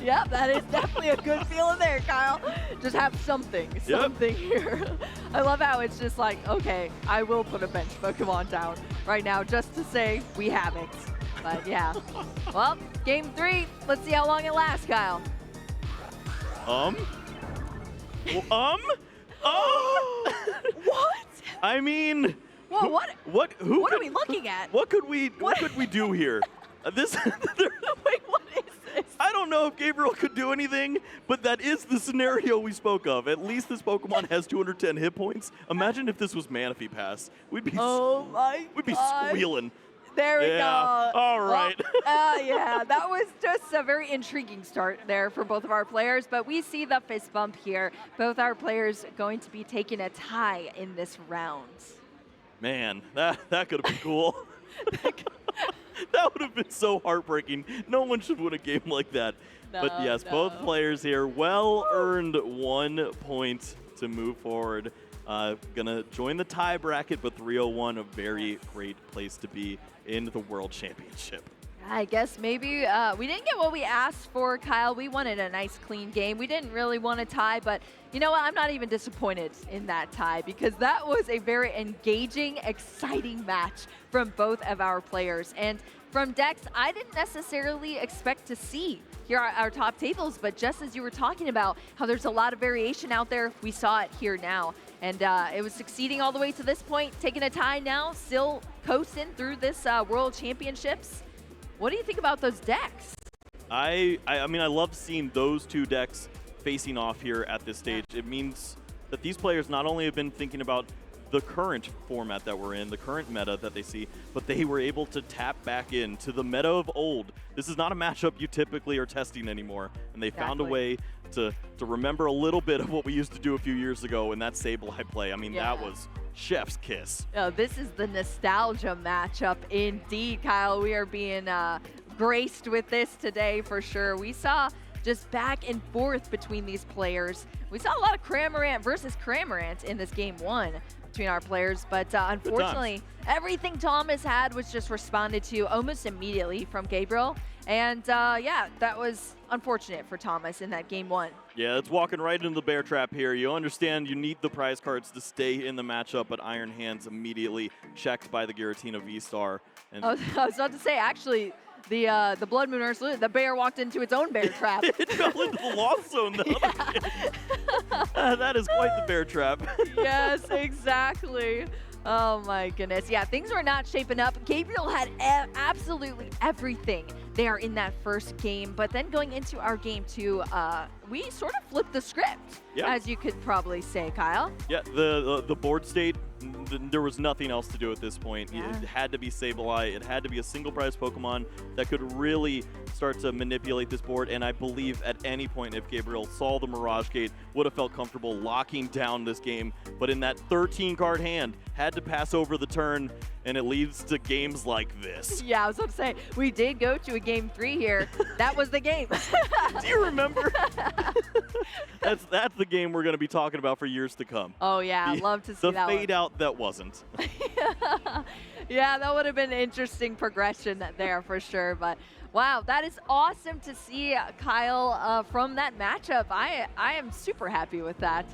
Yeah, that is definitely a good feeling there, Kyle. Just have something here. I love how it's just like, okay, I will put a bench Pokemon down right now just to say we have it. But yeah, well, Game 3, let's see how long it lasts, Kyle. What? I mean, Whoa, what? What are we looking at? What could we do here? This Wait, what is this? I don't know if Gabriel could do anything, but that is the scenario we spoke of. At least this Pokemon has 210 hit points. Imagine if this was Manaphy Pass. We'd be squealing. There we go. All right. Well, yeah, that was just a very intriguing start there for both of our players, but we see the fist bump here. Both our players going to be taking a tie in this round. Man, that could have been cool. That would have been so heartbreaking. No one should win a game like that. But yes, both players here, well-earned 1 point to move forward. Gonna join the tie bracket, but 301, a very great place to be in the World Championship. I guess maybe we didn't get what we asked for, Kyle. We wanted a nice, clean game. We didn't really want a tie, but you know what? I'm not even disappointed in that tie because that was a very engaging, exciting match from both of our players. And from decks, I didn't necessarily expect to see here are our top tables, but just as you were talking about how there's a lot of variation out there, we saw it here now. And it was succeeding all the way to this point, taking a tie now, still coasting through this World Championships. What do you think about those decks? I mean, I love seeing those two decks facing off here at this stage. It means that these players not only have been thinking about the current format that we're in, the current meta that they see, but they were able to tap back into the meta of old. This is not a matchup you typically are testing anymore, and they found a way to remember a little bit of what we used to do a few years ago in that Sableye play. I mean, that was chef's kiss. Oh, this is the nostalgia matchup indeed, Kyle. We are being graced with this today for sure. We saw just back and forth between these players. We saw a lot of Cramorant versus Cramorant in this game one between our players, but unfortunately, everything Thomas had was just responded to almost immediately from Gabriel. And yeah, that was unfortunate for Thomas in that game one. Yeah, it's walking right into the bear trap here. You understand you need the prize cards to stay in the matchup, but Iron Hands immediately checked by the Giratina V-Star. And I was about to say, actually, the Blood Moon Ursa, the bear walked into its own bear trap. It fell into the lost zone, though. That is quite the bear trap. Yes, exactly. Oh my goodness. Yeah, things were not shaping up. Gabriel had absolutely everything there in that first game, but then going into our game two, we sort of flipped the script, as you could probably say, Kyle. Yeah, the board state, there was nothing else to do at this point. It had to be Sableye. It had to be a single prize Pokemon that could really start to manipulate this board, and I believe at any point if Gabriel saw the Mirage Gate, would have felt comfortable locking down this game, but in that 13-card hand, had to pass over the turn, and it leads to games like this. Yeah, I was about to say, we did go to a game 3 here. That was the game. Do you remember? That's the game we're going to be talking about for years to come. Oh, yeah, I'd love to see that one. The fade out that wasn't. Yeah, that would have been an interesting progression there for sure. But wow, that is awesome to see, Kyle, from that matchup. I am super happy with that.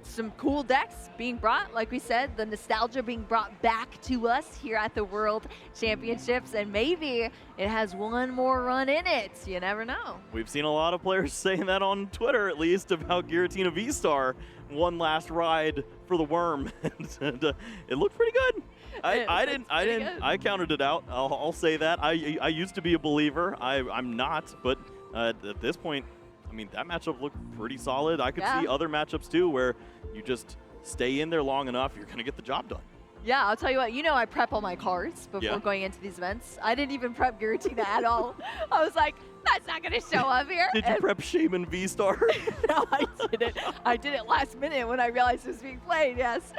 Some cool decks being brought, like we said, the nostalgia being brought back to us here at the World Championships, and maybe it has one more run in it. You never know. We've seen a lot of players saying that on Twitter, at least, about Giratina V-Star, one last ride for the worm, and it looked pretty good. I counted it out. I'll say that. I used to be a believer. I'm not, but at this point, I mean, that matchup looked pretty solid. I could see other matchups too where you just stay in there long enough, you're going to get the job done. Yeah, I'll tell you what, I prep all my cards before going into these events. I didn't even prep Giratina at all. I was like, that's not going to show up here. Did you prep Shaman V-Star? No, I didn't. I did it last minute when I realized it was being played, yes.